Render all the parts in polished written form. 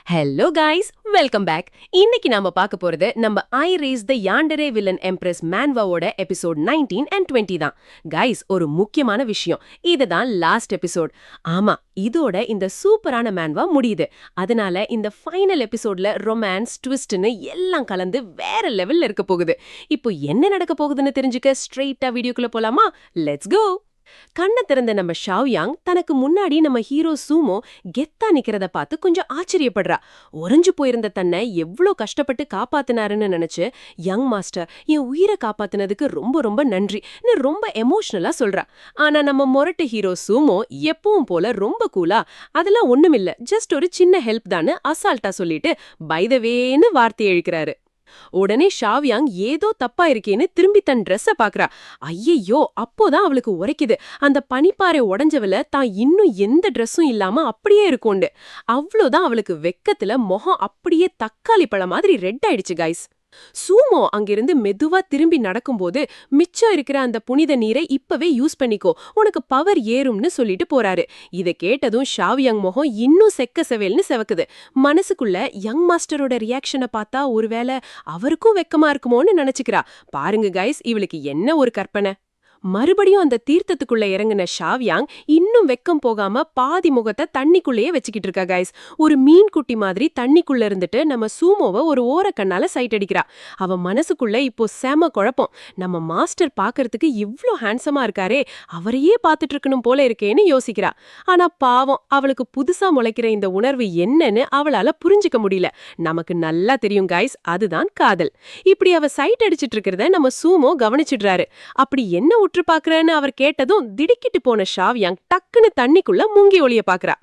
Hello guys, welcome back. இன்னைக்கு நாம பார்க்க போறது நம்ம I raise the yandere villain empress மேன்வாவோட எபிசோட் 19 and 20 தான். காய்ஸ், ஒரு முக்கியமான விஷயம், இதுதான் லாஸ்ட் எபிசோட். ஆமா, இதோட இந்த சூப்பரான மேன்வா முடியுது. அதனால இந்த ஃபைனல் எபிசோட்ல ரொமான்ஸ், ட்விஸ்ட்னு எல்லாம் கலந்து வேற லெவல்ல இருக்க போகுது. இப்போ என்ன நடக்க போகுதுன்னு தெரிஞ்சுக்க ஸ்ட்ரெயிட்டா வீடியோக்குள்ள போலாமா? Let's go. கண்ண திறந்த நம்ம ஷாவ்யாங் தனக்கு முன்னாடி நம்ம ஹீரோ சூமோ கெத்தா நிக்கிறத பார்த்து கொஞ்சம் ஆச்சரியப்படுறா. உறைஞ்சு போயிருந்த தன்னை எவ்ளோ கஷ்டப்பட்டு காப்பாத்தினாருன்னு நினைச்சு, யங் மாஸ்டர் என் உயிரை காப்பாத்தினதுக்கு ரொம்ப ரொம்ப நன்றின்னு ரொம்ப எமோஷனலா சொல்றா. ஆனா நம்ம மொரட்டு ஹீரோ சூமோ எப்பவும் போல ரொம்ப கூலா, அதெல்லாம் ஒண்ணுமில்ல, ஜஸ்ட் ஒரு சின்ன ஹெல்ப் தான்னு அசால்ட்டா சொல்லிட்டு பை த வேன்னு வார்த்தை எழுக்கிறாரு. உடனே ஷாவ்யாங் ஏதோ தப்பா இருக்கேன்னு திரும்பி தன் ட்ரெஸ்ஸ பாக்குறா. ஐயையோ, அப்போதான் அவளுக்கு உரைக்குது, அந்த பனிப்பாறை உடைஞ்சவள தான் இன்னும் எந்த ட்ரெஸ்ஸும் இல்லாம அப்படியே இருக்கும்னு. அவ்வளோதான், அவளுக்கு வெக்கத்துல முகம் அப்படியே தக்காளி பழம் மாதிரி ரெட் ஆயிடுச்சு கைஸ். சூமோ அங்கிருந்து மெதுவா திரும்பி நடக்கும்போது, மிச்சம் இருக்கிற அந்த புனித நீரை இப்பவே யூஸ் பண்ணிக்கோ, உனக்கு பவர் ஏறும்னு சொல்லிட்டு போறாரு. இத கேட்டதும் ஷாவ்யாங் முகம் இன்னும் செக்க செவேல்னு செவக்குது. மனசுக்குள்ள யங் மாஸ்டரோட ரியாக்ஷனை பார்த்தா ஒருவேளை அவருக்கும் வெக்கமா இருக்குமோன்னு நினைச்சுக்கிறா. பாருங்க கைஸ், இவளுக்கு என்ன ஒரு கற்பனை. மறுபடியும் அந்த தீர்த்தத்துக்குள்ள இறங்குன ஷாவ்யாங் இன்னும் வெக்கம் போகாம பாதி முகத்தை தண்ணிக்குள்ளேயே வச்சுக்கிட்டு இருக்கா கைஸ். ஒரு மீன் குட்டி மாதிரி தண்ணிக்குள்ள இருந்துட்டு நம்ம சூமோவை ஒரு ஓரக்கண்ணால சைட் அடிக்கிறா. அவ மனசுக்குள்ள இப்போ செம குழப்பம். நம்ம மாஸ்டர் பாக்குறதுக்கு இவ்ளோ ஹேண்ட்ஸமா இருக்காரே, அவரையே பார்த்துட்டு இருக்கணும் போல இருக்கேன்னு யோசிக்கிறா. ஆனா பாவம், அவளுக்கு புதுசா முளைக்கிற இந்த உணர்வு என்னன்னு அவளால புரிஞ்சுக்க முடியல. நமக்கு நல்லா தெரியும் கைஸ், அதுதான் காதல். இப்படி அவ சைட் அடிச்சிட்டு இருக்கிறத நம்ம சூமோ கவனிச்சிடுறாரு. அப்படி என்ன உற்று பாக்குறேன்னு அவர் கேட்டதும் திடுக்கிட்டு போன ஷாவ்யாங் டக்குன்னு தண்ணிக்குள்ள மூங்கி ஒளிய பாக்குறா.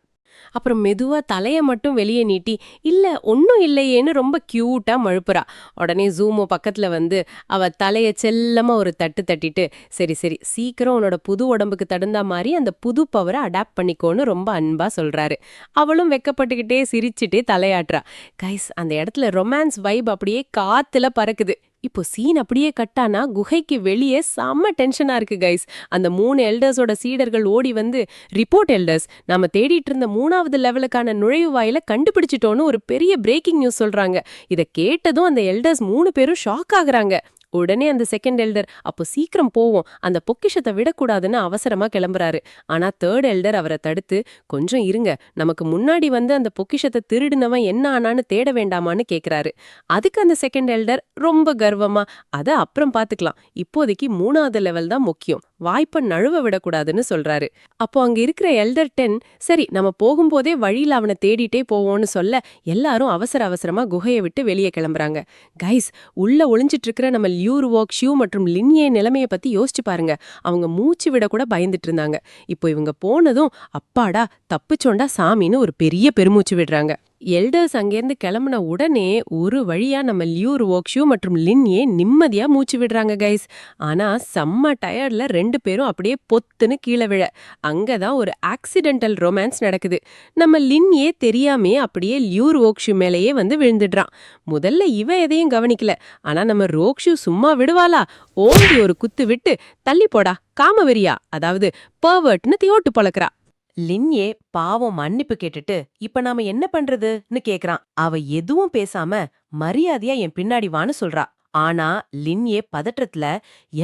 அப்புறம் மெதுவா தலைய மட்டும் வெளியே நீட்டி, இல்ல ஒன்னும் இல்லையேன்னு ரொம்ப கியூட்டா மழுப்புறா. உடனே ஜூமோ பக்கத்துல வந்து அவ தலைய செல்லமா ஒரு தட்டு தட்டிட்டு, சரி சரி, சீக்கிரம் உன்னோட புது உடம்புக்கு தகுந்த மாதிரி அந்த புது பவரை அடாப்ட் பண்ணிக்கோன்னு ரொம்ப அன்பா சொல்றாரு. அவளும் வெக்கப்பட்டுக்கிட்டே சிரிச்சுட்டே தலையாட்டுறா. கைஸ், அந்த இடத்துல ரொமான்ஸ் வைப் அப்படியே காத்துல பறக்குது. இப்போ சீன் அப்படியே கட்டானா குகைக்கு வெளியே செம்ம டென்ஷனா இருக்கு கைஸ். அந்த 3 எல்டர்ஸோட சீடர்கள் ஓடி வந்து, ரிப்போர்ட் எல்டர்ஸ், நாம தேடிட்டு இருந்த 3வது லெவலுக்கான நுழைவு வாயில கண்டுபிடிச்சிட்டோன்னு ஒரு பெரிய பிரேக்கிங் நியூஸ் சொல்றாங்க. இத கேட்டதும் அந்த எல்டர்ஸ் 3 பேரும் ஷாக் ஆகுறாங்க. உடனே அந்த செகண்ட் எல்டர், அப்போ சீக்கிரம் போவோம், அந்த பொக்கிஷத்தை விடக்கூடாதுன்னு அவசரமா கிளம்புறாரு. ஆனா தேர்ட் எல்டர் அவரை தடுத்து, கொஞ்சம் இருங்க, நமக்கு முன்னாடி வந்து அந்த பொக்கிஷத்தை திருடுனவன் என்ன ஆனான்னு தேட வேண்டாமான்னு கேக்குறாரு. அதுக்கு அந்த செகண்ட் எல்டர் ரொம்ப கர்வமா, அத அப்புறம் பாத்துக்கலாம், இப்போதைக்கு 3வது லெவல் தான் முக்கியம், வாய்ப்பை நழுவ விடக்கூடாதுன்னு சொல்றாரு. அப்போ அங்க இருக்கிற எல்டர் 10, சரி நம்ம போகும்போதே வழியில அவனை தேடிட்டே போவோம்னு சொல்ல, எல்லாரும் அவசர அவசரமா குகையை விட்டு வெளியே கிளம்புறாங்க. கைஸ், உள்ள ஒளிஞ்சிட்டு இருக்கிற நம்ம லியூர் வாக், ஷியூ மற்றும் லின்யே நிலைமைய பத்தி யோசிச்சு பாருங்க. அவங்க மூச்சு விட கூட பயந்துட்டு இருந்தாங்க. இப்போ இவங்க போனதும் அப்பாடா தப்பிச்சோண்டா சாமின்னு ஒரு பெரிய பெருமூச்சு விடுறாங்க. எல்டர்ஸ் அங்கேருந்து கிளம்புன உடனே ஒரு வழியா நம்ம லியூர் வாக்ஷூ மற்றும் லின்யே நிம்மதியா மூச்சு விடுறாங்க கைஸ். ஆனா செம்ம டயர்ட்ல 2 பேரும் அப்படியே பொத்துன்னு கீழே விழ, அங்கதான் ஒரு ஆக்சிடென்டல் ரொமான்ஸ் நடக்குது. நம்ம லின்யே தெரியாமே அப்படியே லியூர் வாக்ஷூ மேலேயே வந்து விழுந்துடுறான். முதல்ல இவ எதையும் கவனிக்கல. ஆனா நம்ம ரோக்ஷூ சும்மா விடுவாளா, ஓடி ஒரு குத்து விட்டு, தள்ளி போடா காமவெறியா, அதாவது பர்வர்ட்னு தியோட்டு பழக்கிறா. லின்யே பாவம் மன்னிப்பு கேட்டுட்டு, இப்ப நாம என்ன பண்றதுன்னு கேக்குறான். அவ எதுவும் பேசாம மரியாதையா என் பின்னாடி வான்னு சொல்றா. ஆனா லின்யே பதற்றத்துல,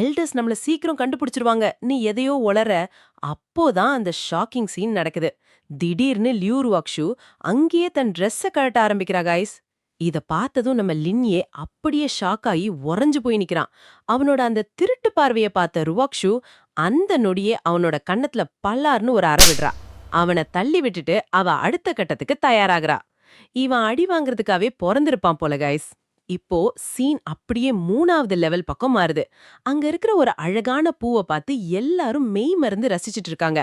எல்டர்ஸ் நம்மள சீக்கிரம் கண்டுபிடிச்சிருவாங்க நீ எதையோ ஒளற. அப்போதான் அந்த ஷாக்கிங் சீன் நடக்குது. திடீர்னு லியூர் வாக்ஷூ அங்கேயே தன் ட்ரெஸ்ஸ கழட்ட ஆரம்பிக்கிறா கைஸ். இத பார்த்ததும் நம்ம லின்யே அப்படியே ஷாக் ஆகி உறைஞ்சு போய் நிக்கிறான். அவனோட அந்த திருட்டு பார்வைய பார்த்த ருவாக்ஷூ அந்த நொடியே அவனோட கண்ணத்துல பல்லார்னு ஒரு அறை விடுறா. அவனை தள்ளி விட்டுட்டு அவ அடுத்த கட்டத்துக்கு தயாராகிறா. இவன் அடி வாங்குறதுக்காவே பிறந்திருப்பான் போல கைஸ். இப்போ சீன் அப்படியே 3வது லெவல் பக்கம் மாறுது. அங்க இருக்கிற ஒரு அழகான பூவை பார்த்து எல்லாரும் மெய் மறந்து ரசிச்சிட்டு இருக்காங்க.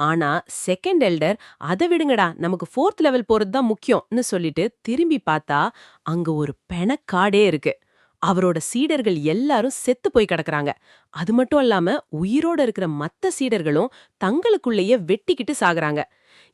ஆனா செகண்ட் எல்டர், அதை விடுங்கடா, நமக்கு 4th லெவல் போறதுதான் முக்கியம்னு சொல்லிட்டு திரும்பி பார்த்தா அங்க ஒரு பெணக்காடே இருக்கு. அவரோட சீடர்கள் எல்லாரும் செத்து போய் கிடக்குறாங்க. அது மட்டும் இல்லாம உயிரோட இருக்கிற மத்த சீடர்களும் தங்களுக்குள்ளேயே வெட்டிக்கிட்டு சாகுறாங்க.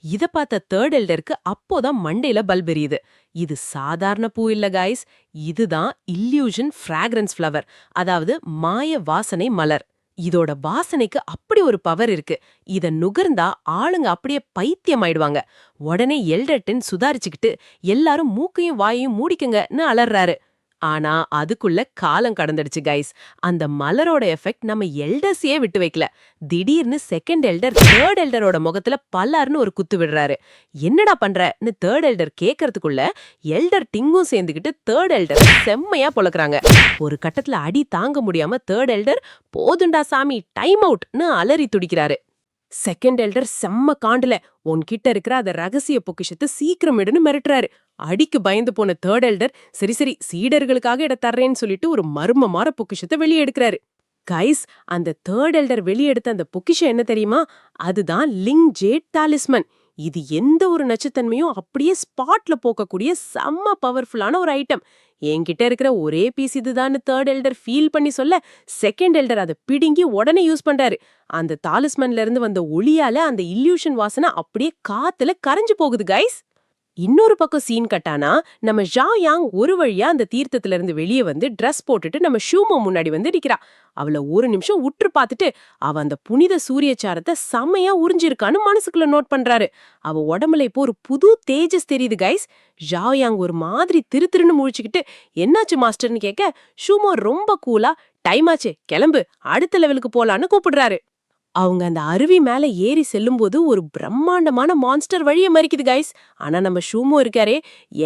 இத பார்த்த தேர்ட் எல்டருக்கு அப்போதான் மண்டையில பல்ப் எரியுது. இது சாதாரண பூ இல்ல கைஸ், இதுதான் இல்யூஷன் ஃப்ராக்ரன்ஸ் ஃப்ளவர், அதாவது மாய வாசனை மலர். இதோட வாசனைக்கு அப்படி ஒரு பவர் இருக்கு. இத நுகர்ந்தா ஆளுங்க அப்படியே பைத்தியமாயிடுவாங்க. உடனே எல்டர்டன் சுதாரிச்சுக்கிட்டு எல்லாரும் மூக்கையும் வாயையும் மூடிக்கங்கன்னு அலறாரு. ஆனா அதுக்குள்ள காலம் கடந்துடுச்சு கைஸ். அந்த மலரோட எஃபெக்ட் நம்ம எல்டர்ஸையே விட்டு வைக்கல. திடீர்னு செகண்ட் எல்டர் தேர்ட் எல்டரோட முகத்துல பல்லார்னு ஒரு குத்து விடுறாரு. என்னடா பண்றன்னு தேர்ட் எல்டர் கேக்குறதுக்குள்ள எல்டர் டிங்கும் சேர்ந்துக்கிட்டு தேர்ட் எல்டர் செம்மையா பொளக்குறாங்க. ஒரு கட்டத்துல அடி தாங்க முடியாம தேர்ட் எல்டர் போதுண்டா சாமி டைம் அவுட்னு அலறி துடிக்கிறாரு. செகண்ட் எல்டர் செம்ம காண்டுல உன்கிட்ட இருக்கிற அத ரகசிய பொக்கிஷத்தை சீக்கிரம் எடுன்னு மிரட்டுறாரு. அடிக்கு பயந்து போன தேர்ட் எல்டர் சரி சீடர்களுக்காக இட தர்றேன்னு சொல்லிட்டு ஒரு மர்மமான பொக்கிஷத்தை வெளியே எடுக்கிறாரு. கைஸ், அந்த தேர்ட் எல்டர் வெளியெடுத்த அந்த பொக்கிஷம் என்ன தெரியுமா? அதுதான் லிங் ஜேட் டாலிஸ்மன். இது எந்த ஒரு நச்சுத்தன்மையும் அப்படியே ஸ்பாட்ல போக்கக்கூடிய செம்ம பவர்ஃபுல்லான ஒரு ஐட்டம். என்கிட்ட இருக்கிற ஒரே பீஸ் இதுதான்னு தேர்ட் எல்டர் ஃபீல் பண்ணி சொல்ல செகண்ட் எல்டர் அதை பிடுங்கி உடனே யூஸ் பண்றாரு. அந்த தாலிஸ்மன்ல இருந்து வந்த ஒளியால அந்த இல்யூஷன் வாசனை அப்படியே காத்துல கரைஞ்சு போகுது கைஸ். இன்னொரு பக்கம் சீன் கட்டானா நம்ம ஜாவ் யாங் ஒரு வழியா அந்த தீர்த்தத்துல இருந்து வெளியே வந்து ட்ரெஸ் போட்டுட்டு நம்ம ஷூமோ முன்னாடி வந்து நிக்கிறா. அவளை ஒரு நிமிஷம் உற்று பார்த்துட்டு அவ அந்த புனித சூரியச்சாரத்தை செம்மையா உறிஞ்சிருக்கான்னு மனசுக்குள்ள நோட் பண்றாரு. அவ உடம்புல இப்போ ஒரு புது தேஜஸ் தெரியுது கைஸ். ஜாவ் யாங் ஒரு மாதிரி திருன்னு முழிச்சுக்கிட்டு என்னாச்சு மாஸ்டர்னு கேட்க ஷூமோ ரொம்ப கூலா டைம் ஆச்சு கிளம்பு அடுத்த லெவலுக்கு போலான்னு கூப்பிடுறாரு. அவங்க அந்த அருவி மேல ஏறி செல்லும்போது ஒரு பிரம்மாண்டமான மான்ஸ்டர் வழிய மறிக்குது கைஸ். ஆனா நம்ம ஷூமோ இருக்காரே,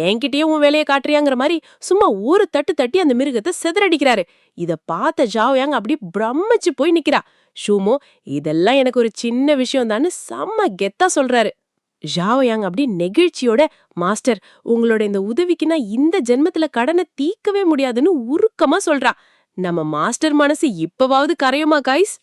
என்கிட்டயே உன் வேலையை காட்டுறியாங்கிற மாதிரி சும்மா ஒரு தட்டு தட்டி அந்த மிருகத்தை செதறடிக்கிறாரு. இத பார்த்த ஜாவ் யாங் அப்படியே பிரமிச்சு போய் நிக்கிறா. ஷூமோ இதெல்லாம் எனக்கு ஒரு சின்ன விஷயம் தான்னு செம்ம கெத்தா சொல்றாரு. ஜாவ் யாங் அப்படி நெகிழ்ச்சியோட மாஸ்டர் உங்களோட இந்த உதவிக்கு நான் இந்த ஜென்மத்துல கடனை தீர்க்கவே முடியாதுன்னு உருக்கமா சொல்றா. நம்ம மாஸ்டர் மனசு இப்பவாவது கரையுமா கைஸ்?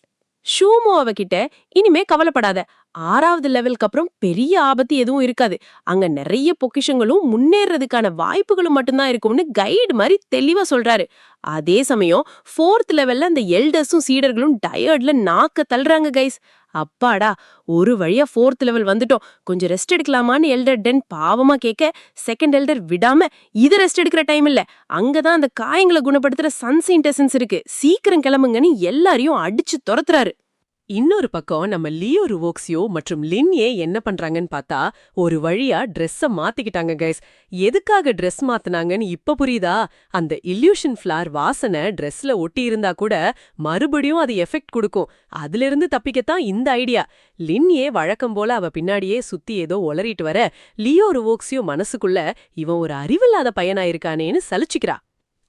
ஷூமோ அவகிட்ட இனிமே கவலைப்படாத, 6வது லெவலுக்கு அப்புறம் பெரிய ஆபத்து எதுவும் இருக்காது, அங்க நிறைய பொக்கிஷங்களும் முன்னேறதுக்கான வாய்ப்புகளும் மட்டும்தான் இருக்கும்னு கைடு மாதிரி தெளிவா சொல்றாரு. அதே சமயம் 4th லெவல்ல அந்த எல்டர்ஸும் சீடர்களும் டயர்ட்ல நாக்க தள்ளுறாங்க கைஸ். அப்பாடா ஒரு வழியா 4th லெவல் வந்துட்டோம், கொஞ்சம் ரெஸ்ட் எடுக்கலாமான்னு எல்டர் டென் பாவமா கேட்க செகண்ட் எல்டர் விடாம இது ரெஸ்ட் எடுக்கிற டைம் இல்ல, அங்கதான் அந்த காயங்களை குணப்படுத்துற சன்சைன் எசன்ஸ் இருக்கு, சீக்கிரம் கிளம்புங்கன்னு எல்லாரையும் அடிச்சு துரத்துறாரு. இன்னொரு பக்கம் நம்ம லியோ ருவோக்ஸியோ மற்றும் லின்யே என்ன பண்றாங்கன்னு பார்த்தா ஒரு வழியா ட்ரெஸ்ஸ மாத்திக்கிட்டாங்க கைஸ். எதுக்காக ட்ரெஸ் மாத்தினாங்கன்னு இப்ப புரியுதா? அந்த இல்யூஷன் ஃபிளார் வாசனை ட்ரெஸ்ல ஒட்டி இருந்தா கூட மறுபடியும் அது எஃபெக்ட் கொடுக்கும். அதுல இருந்து தப்பிக்கத்தான் இந்த ஐடியா. லின்யே வழக்கம் போல அவ பின்னாடியே சுத்தி ஏதோ ஒளறிட்டு வர லியோ ருவோக்ஸியோ மனசுக்குள்ள இவன் ஒரு அறிவில்லாத பையனாயிருக்கானேன்னு சலிச்சுக்கிறா.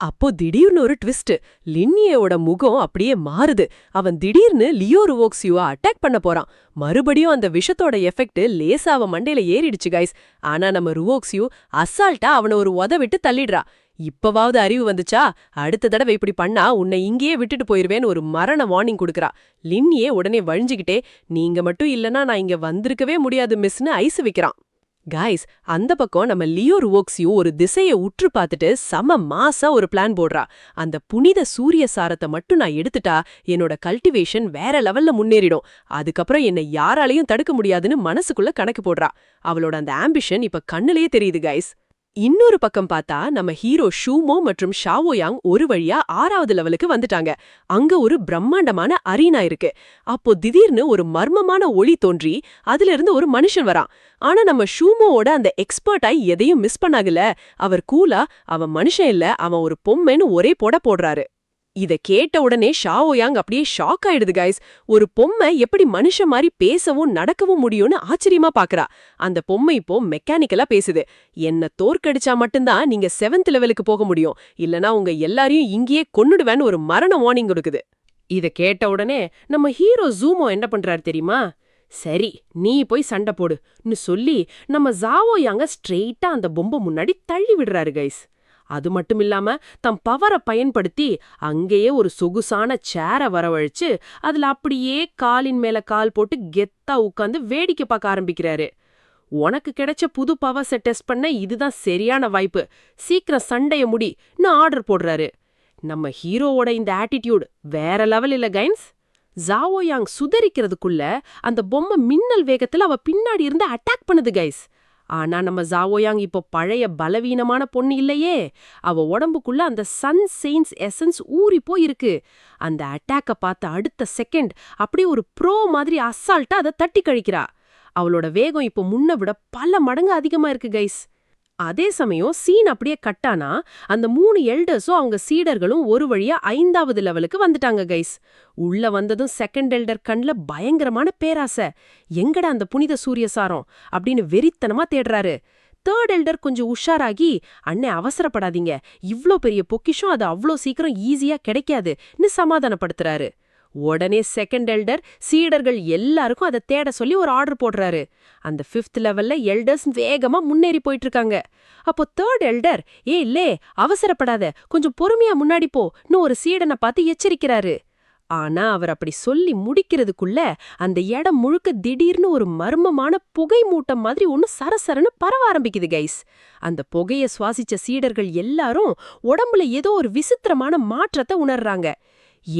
அப்போ திடீர்னு ஒரு ட்விஸ்ட். லின்னியோட முகம் அப்படியே மாறுது. அவன் திடீர்னு லியோ ருவோக்ஸியோவை அட்டாக் பண்ண போறான். மறுபடியும் அந்த விஷத்தோட எஃபெக்ட் லேசா அவன் மண்டையில ஏறிடுச்சு கைஸ். ஆனா நம்ம ருவோக்ஸியோ அசால்ட்டா அவனை ஒரு விட்டு தள்ளிடுறா. இப்பவாவது அறிவு வந்துச்சா, அடுத்த தடவை இப்படி பண்ணா உன்னை இங்கேயே விட்டுட்டு போயிருவேன்னு ஒரு மரண வார்னிங் கொடுக்கறா. லின்னியே உடனே வழிஞ்சுகிட்டே நீங்க மட்டும் இல்லனா நான் இங்க வந்திருக்கவே முடியாது மிஸ்னு ஐஸ் வைக்கிறான். கைஸ், அந்த பக்கம் நம்ம லியோ ருவோக்ஸியோ ஒரு திசையை உற்று பார்த்துட்டு செம மாசா ஒரு பிளான் போடுறா. அந்த புனித சூரிய சாரத்தை மட்டும் நான் எடுத்துட்டா என்னோட கல்டிவேஷன் வேற லெவல்ல முன்னேறிடும், அதுக்கப்புறம் என்னை யாராலையும் தடுக்க முடியாதுன்னு மனசுக்குள்ள கணக்கு போடுறா. அவளோட அந்த ஆம்பிஷன் இப்ப கண்ணுலயே தெரியுது கைஸ். இன்னொரு பக்கம் பார்த்தா நம்ம ஹீரோ ஷூமோ மற்றும் ஷாவோ யாங் ஒரு வழியா 6வது லெவலுக்கு வந்துட்டாங்க. அங்க ஒரு பிரம்மாண்டமான அரீனா இருக்கு. அப்போ திடீர்னு ஒரு மர்மமான ஒளி தோன்றி அதுல இருந்து ஒரு மனுஷன் வரான். ஆனா நம்ம ஷூமோவோட அந்த எக்ஸ்பர்ட்டாய் எதையும் மிஸ் பண்ணாகல. அவர் கூலா அவன் மனுஷன் இல்ல, அவன் ஒரு பொம்மைன்னு ஒரே போடுறாரு. இத கேட்ட உடனே ஷாவோ யாங் அப்படியே ஷாக் ஆயிடுது கைஸ். ஒரு பொம்மை எப்படி மனுஷன் மாதிரி பேசவும் நடக்கவும் முடியும்னு ஆச்சரியமா பாக்குறா. அந்த பொம்மை இப்போ மெக்கானிக்கலா பேசுது. என்ன தோற்கடிச்சா மட்டும்தான் நீங்க 7th லெவலுக்கு போக முடியும், இல்லனா உங்க எல்லாரையும் இங்கேயே கொன்னுடுவேன்னு ஒரு மரண வார்னிங் கொடுக்குது. இத கேட்ட உடனே நம்ம ஹீரோ ஜூமோ என்ன பண்றாரு தெரியுமா? சரி நீ போய் சண்டை போடுன்னு சொல்லி நம்ம ஜாவோ யாங்க ஸ்ட்ரெயிட்டா அந்த பொம்மை முன்னாடி தள்ளி விடுறாரு கைஸ். அது மட்டும் இல்லாம தம் பவரை பயன்படுத்தி அங்கேயே ஒரு சொகுசான சேரை வரவழைச்சு அதுல அப்படியே காலின் மேல கால் போட்டு கெத்தா உட்காந்து வேடிக்கை பார்க்க ஆரம்பிக்கிறாரு. உனக்கு கிடைச்ச புது பவர்ஸை டெஸ்ட் பண்ண இதுதான் சரியான வாய்ப்பு, சீக்கிரம் சண்டைய முடின்னு ஆர்டர் போடுறாரு. நம்ம ஹீரோவோட இந்த ஆட்டிடியூட் வேற லெவல் இல்ல கைன்ஸ். ஜாவோ யாங் சுதரிக்கிறதுக்குள்ள அந்த பொம்மை மின்னல் வேகத்துல அவ பின்னாடி இருந்து அட்டாக் பண்ணுது கைஸ். ஆனா நம்ம ஜாவோயாங் இப்போ பழைய பலவீனமான பொண்ணு இல்லையே. அவ உடம்புக்குள்ள அந்த சன் செயின்ஸ் எசன்ஸ் ஊறி போயிருக்கு. அந்த அட்டாக்க பார்த்த அடுத்த செகண்ட் அப்படியே ஒரு ப்ரோ மாதிரி அசால்ட்டா அதை தட்டி கழிக்கிறா. அவளோட வேகம் இப்போ முன்ன விட பல மடங்கு அதிகமா இருக்கு கைஸ். அதே சமயம் சீன் அப்படியே கட்டானா அந்த 3 எல்டர்ஸும் அவங்க சீடர்களும் ஒரு வழியா 5வது லெவலுக்கு வந்துட்டாங்க கைஸ். உள்ள வந்ததும் செகண்ட் எல்டர் கண்ல பயங்கரமான பேராசை. எங்கடா அந்த புனித சூரியசாரம் அப்படின்னு வெறித்தனமா தேடுறாரு. தேர்ட் எல்டர் கொஞ்சம் உஷாராகி, அண்ணே அவசரப்படாதீங்க, இவ்ளோ பெரிய பொக்கிஷம் அது அவ்ளோ சீக்கிரம் ஈஸியா கிடைக்காதுன்னு சமாதானப்படுத்துறாரு. உடனே செகண்ட் எல்டர் சீடர்கள் எல்லாருக்கும் அதை தேட சொல்லி ஒரு ஆர்டர் போடுறாரு. அந்த 5th லெவல்ல எல்டர்ஸ் வேகமா முன்னேறி போயிட்டு இருக்காங்க. அப்போ தேர்ட் எல்டர், இல்லே அவசரப்படாத, கொஞ்சம் பொறுமையா முன்னாடி போன்னு ஒரு சீடனை பார்த்து எச்சரிக்கிறாரு. ஆனா அவர் அப்படி சொல்லி முடிக்கிறதுக்குள்ள அந்த இடம் முழுக்க திடீர்னு ஒரு மர்மமான புகை மூட்டம் மாதிரி ஒன்னு சரசரன்னு பரவ ஆரம்பிக்குது கைஸ். அந்த புகைய சுவாசிச்ச சீடர்கள் எல்லாரும் உடம்புல ஏதோ ஒரு விசித்திரமான மாற்றத்தை உணர்றாங்க.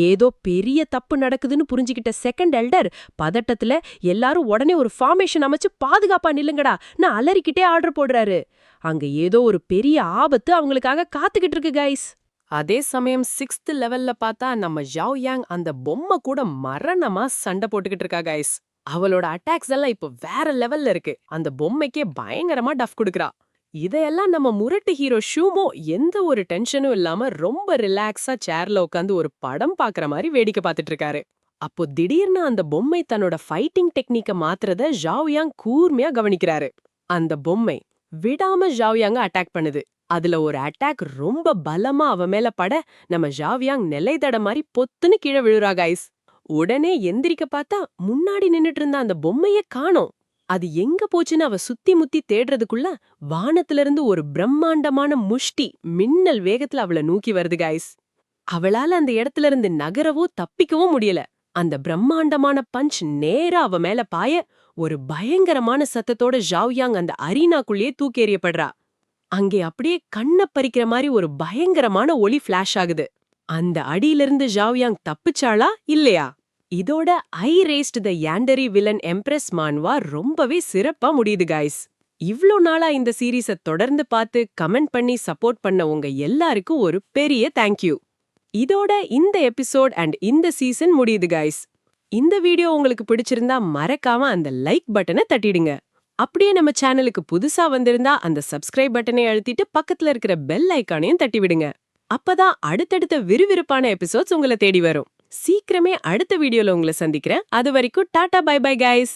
ஏதோ பெரிய தப்பு நடக்குதுன்னு புரிஞ்சுக்கிட்ட செகண்ட் எல்டர் பதட்டத்துல எல்லாரும் உடனே ஒரு ஃபார்மேஷன் அமைச்சு பாதுகாப்பா நில்லுங்கடா நான் அலறிக்கிட்டே ஆர்டர் போடுறாரு. அங்க ஏதோ ஒரு பெரிய ஆபத்து அவங்களுக்காக காத்துக்கிட்டு இருக்கு கைஸ். அதே சமயம் 6th லெவல்ல பார்த்தா நம்ம ஜாவ் யாங் அந்த பொம்மை கூட மரணமா சண்டை போட்டுக்கிட்டு இருக்கா கைஸ். அவளோட அட்டாக்ஸ் எல்லாம் இப்போ வேற லெவல்ல இருக்கு. அந்த பொம்மைக்கே பயங்கரமா டஃப் கொடுக்கறா. இதையெல்லாம் நம்ம முரட்டு ஹீரோ ஷூமோ எந்த ஒரு டென்ஷனும் இல்லாம ரொம்ப ரிலாக்ஸா சேர்ல உட்காந்து ஒரு படம் பாக்குற மாதிரி வேடிக்கை பார்த்துட்டு இருக்காரு. அப்போ திடீர்னு அந்த பொம்மை தன்னோட ஃபைட்டிங் டெக்னிக்க மாத்துறத ஜாவ் யாங் கூர்மையா கவனிக்கிறாரு. அந்த பொம்மை விடாம ஜாவ் யாங்க அட்டாக் பண்ணுது. அதுல ஒரு அட்டாக் ரொம்ப பலமா அவ மேல பட நம்ம ஜாவ் யாங் நிலை தட மாதிரி பொத்துன்னு கீழே விழுறா கைஸ். உடனே எந்திரிக்க பார்த்தா முன்னாடி நின்னுட்டு இருந்த அந்த பொம்மையே காணோம். அது எங்க போச்சுன்னு அவ சுத்தி முத்தி தேடுறதுக்குள்ள வானத்துல இருந்து ஒரு பிரம்மாண்டமான முஷ்டி மின்னல் வேகத்துல அவளை நோக்கி வருது கைஸ். அவளால அந்த இடத்துல இருந்து நகரவோ தப்பிக்கவும் முடியல. அந்த பிரம்மாண்டமான பஞ்ச் நேரா அவ மேல பாய ஒரு பயங்கரமான சத்தத்தோட ஜாவ் யாங் அந்த அரீனாக்குள்ளேயே தூக்கி எறியப்படுறா. அங்கே அப்படியே கண்ண பறிக்கிற மாதிரி ஒரு பயங்கரமான ஒளி ஃபிளாஷ் ஆகுது. அந்த அடியிலிருந்து ஜாவ் யாங் தப்பிச்சாளா இல்லையா? இதோட ஐ ரேஸ்ட் த யாண்டரி வில்லன் எம்ப்ரஸ் மான்வா ரொம்பவே சிறப்பா முடியுது கைஸ். இவ்ளோ நாளா இந்த சீரீஸை தொடர்ந்து பார்த்து கமெண்ட் பண்ணி சப்போர்ட் பண்ண உங்க எல்லாருக்கும் ஒரு பெரிய தேங்க்யூ. இதோட இந்த எபிசோட் அண்ட் இந்த சீசன் முடியுது கைஸ். இந்த வீடியோ உங்களுக்கு பிடிச்சிருந்தா மறக்காம அந்த லைக் பட்டனை தட்டிடுங்க. அப்படியே நம்ம சேனலுக்கு புதுசா வந்திருந்தா அந்த சப்ஸ்கிரைப் பட்டனை அழுத்திட்டு பக்கத்துல இருக்கிற பெல் ஐக்கானையும் தட்டி விடுங்க. அப்பதான் அடுத்தடுத்த விறுவிறுப்பான எபிசோட்ஸ் உங்களை தேடி வரும். சீக்கிரமே அடுத்த வீடியோல உங்களை சந்திக்கிறேன். அது வரைக்கும் டாடா பை பை கைஸ்.